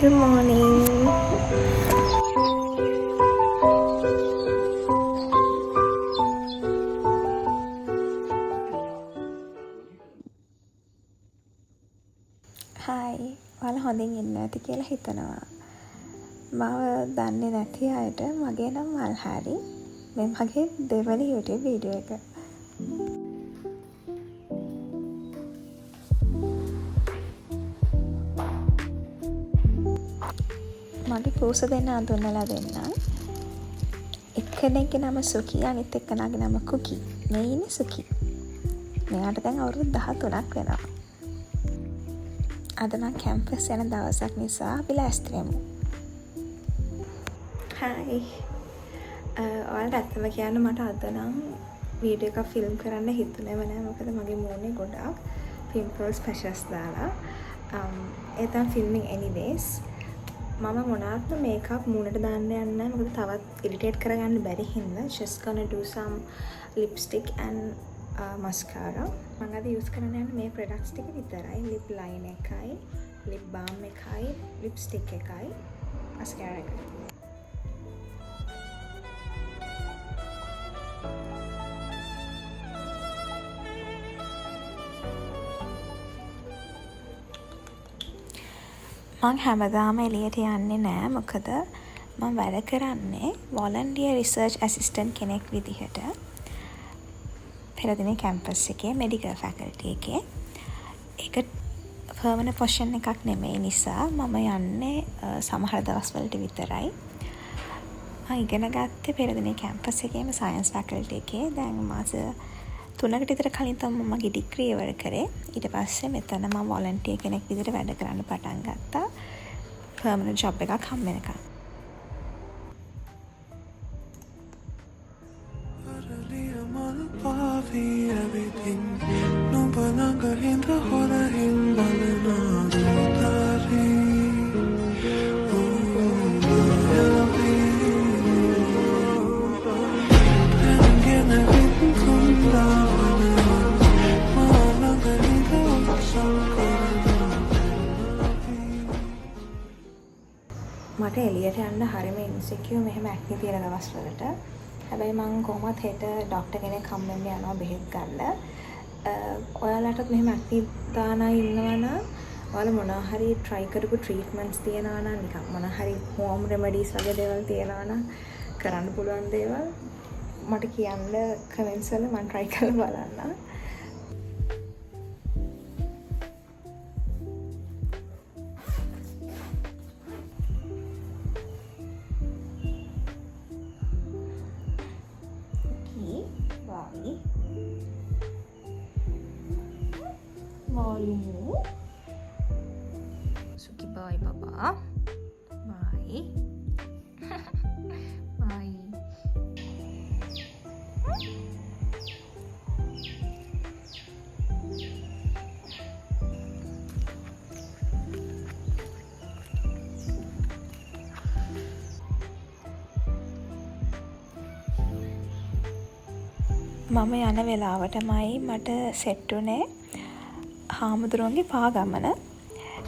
Good morning. Hi. ඔයාලා හොඳින් ඉන්න ඇති කියලා හිතනවා. මාව දන්නේ නැති අයට මගේ නම් මල්හාරි. මේ මගේ දෙවනි YouTube වීඩියෝ එක. මගේ කූස දෙන්න අඳුන්නලා දෙන්නම්. එක්කෙනෙක්ගේ නම සුකි, අනිත් එක්කෙනාගේ නම කුකි. මේ ඉන්නේ සුකි. මෙයාට දැන් අවුරුදු 13ක් වෙනවා. අද නම් කැම්පස් යන දවසක් නිසා අපි ලෑස්ති වෙමු. හායි. ඔයාලට ඇත්තම කියන්න මට අද නම් වීඩියෝ එකක් ෆිල්ම් කරන්න හිතුනේම නෑ. මොකද මගේ මූණේ ගොඩාක් pimples patches දාලා. ඒ තමයි filming anyways. මම මොනාත්ම මේකප් මූණට දාන්න යන්නේ නැහැ. මොකද තවත් ඉරිටේට් කරගන්න බැරි හින්දා just gonna do some lipstick and mascara. මම අද යූස් කරන්න යන්නේ මේ products ටික විතරයි. lip liner එකයි, lip balm එකයි, lipstick එකයි, mascara එකයි. මං හැමදාම එළියට යන්නේ නෑ. මොකද මම වැඩ කරන්නේ volunteer research assistant කෙනෙක් විදිහට. පෙරදින කැම්පස් එකේ medical faculty එකේ. ඒක permanent position එකක් නෙමෙයි නිසා මම යන්නේ සමහර දවස්වලට විතරයි. මම ඉගෙන ගත්තේ පෙරදින කැම්පස් එකේම science faculty එකේ. දැන් මාස 3කට විතර කලින් තමයි මගේ ඩිග්‍රී ඉවර කරේ. ඊට පස්සේ මෙතන මම වොලන්ටියර් කෙනෙක් විදිහට වැඩ කරන්න පටන් ගත්තා. පර්මනන්ට් ජොබ් එකක් හම් වෙනකන්. මට එළියට යන්න හරිම ඉන්සිකියුර් මෙහෙම ඇක්නි තියෙන දවස්වලට. හැබැයි මම කොහොමත් හෙට ડોක්ටර් කෙනෙක් හම්බෙන්න යනවා බෙහෙත් ගන්න. ඔයාලටත් මෙහෙම ඇක්නි දාන අය ඉන්නවා නම් ඔයාලා මොනවා හරි try කරපු treatments තියනවා නම් නිකන් මොනවා හරි home remedies වගේ දේවල් තියනවා නම් කරන්න පුළුවන් දේවල් මට කියන්න comments වල මම try කරලා බලන්න. Volume. Suki bye baba. Bye. Bye. මම යන වෙලාවටමයි මට සෙට් උනේ හාමුදුරුවන්ගේ පාගමන.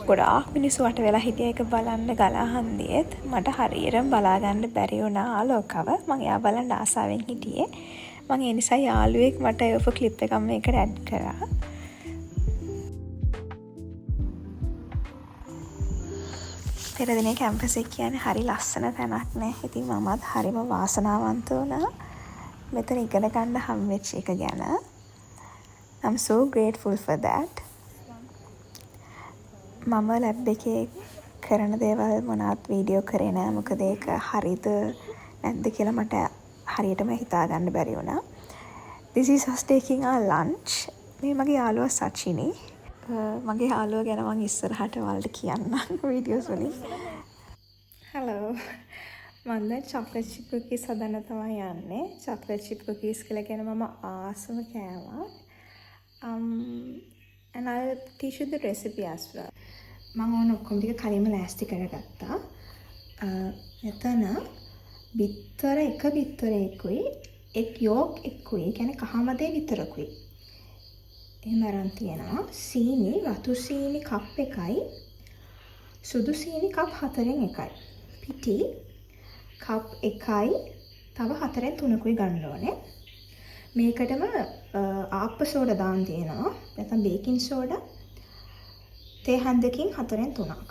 ගොඩාක් මිනිස්සු වට වෙලා හිටිය එක බලන්න ගලා හන්දියෙත් මට හරියටම බලා ගන්න බැරි වුණා ආලෝකව. මම එයා බලන්න ආසාවෙන් හිටියේ. මම ඒ නිසා යාළුවෙක් මට ඒව ක්ලිප් එකක් මේකට ඇඩ් කරා. පෙරදිනේ කැම්පස් එක කියන්නේ හරි ලස්සන තැනක් නේ. ඉතින් මමත් හරිම වාසනාවන්ත වුණා මෙතන ඉගෙන ගන්න හම්බෙච්ච එක ගැන. I'm so grateful for that. මම ලැබ් එකේ කරන දේවල් මොනවත් වීඩියෝ කරේ නෑ. මොකද ඒක හරිද නැද්ද කියලා මට හරියටම හිතා ගන්න බැරි වුණා. This is us taking our lunch. මේ මගේ යාළුවා සචිනි. මගේ යාළුවා ගැන මම ඉස්සරහට ඔයාලට කියන්නම් වීඩියෝස් වලින්. Hello. මම දැන් chocolate chip cookies හදන්න තමයි යන්නේ. chocolate chip cookies කියලා කියන මම ආසම කෑමක්. And I'll teach you the recipe as well. මම ඕන ඔක්කොම ටික කලින්ම ලෑස්ති කරගත්තා. එතන බිත්තර එක බිත්තරයකුයි එක් යෝක් එක්කුයි කියන්නේ කහමදේ විතරකුයි. එහෙම අරන් තියනවා. සීනි රතු සීනි කප් එකයි සුදු සීනි කප් 4න් 1යි. පිටි කප් 1යි. තව 4න් 3කුයි ගන්න ඕනේ. මේකටම ආප්ප සෝඩා දාන්න තියෙනවා. නැත්නම් බේකින් සෝඩා. තේ හැන්දකින් 4න් 3ක්.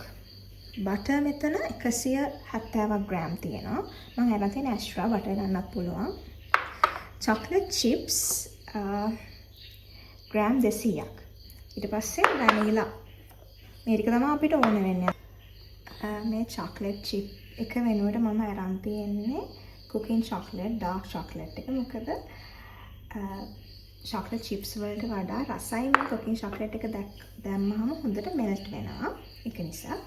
බටර් මෙතන 170ක් ග්‍රෑම් තියෙනවා. මම අරන් තියෙන ඇස්ට්‍රා බටර් ගන්නත් පුළුවන්. චොක්ලට් චිප්ස් ග්‍රෑම් 200ක්. ඊට පස්සේ වැනිලා. මේක තමයි අපිට ඕන වෙන්නේ. මේ චොක්ලට් චිප් එක වෙනුවට මම අරන් තියෙන්නේ කුකින් චොක්ලට් ඩාර්ක් චොක්ලට් එක. මොකද චොක්ලට් චිප්ස් වලට වඩා රසයි මේ කුකින් චොක්ලට් එක දැම්මම හොඳට මෙල්ට් වෙනවා. ඒක නිසා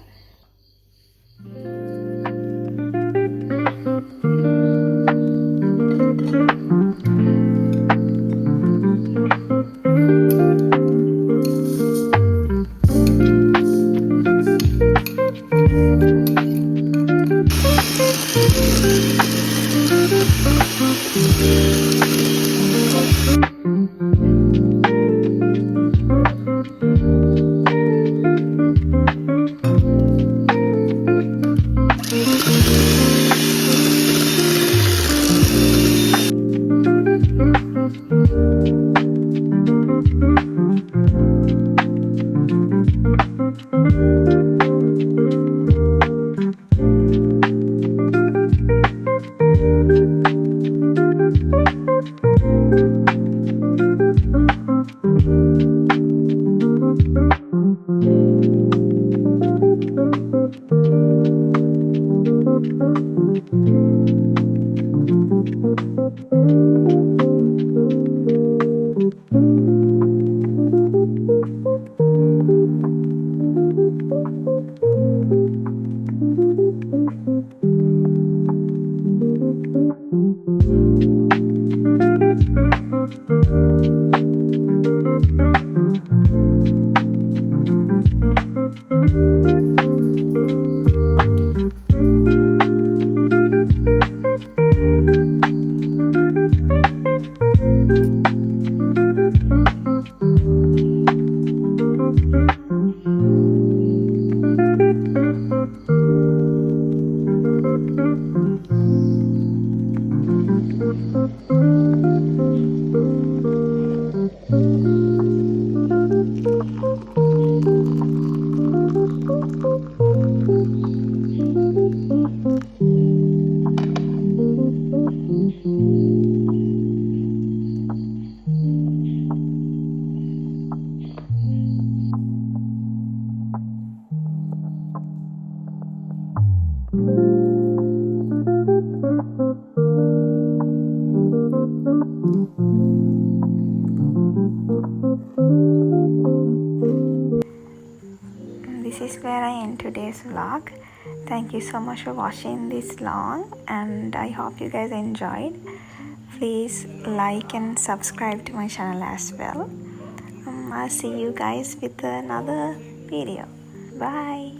this is where I end today's vlog. Thank you so much for watching this long, and I hope you guys enjoyed. Please like and subscribe to my channel as well. I'll see you guys with another video. Bye.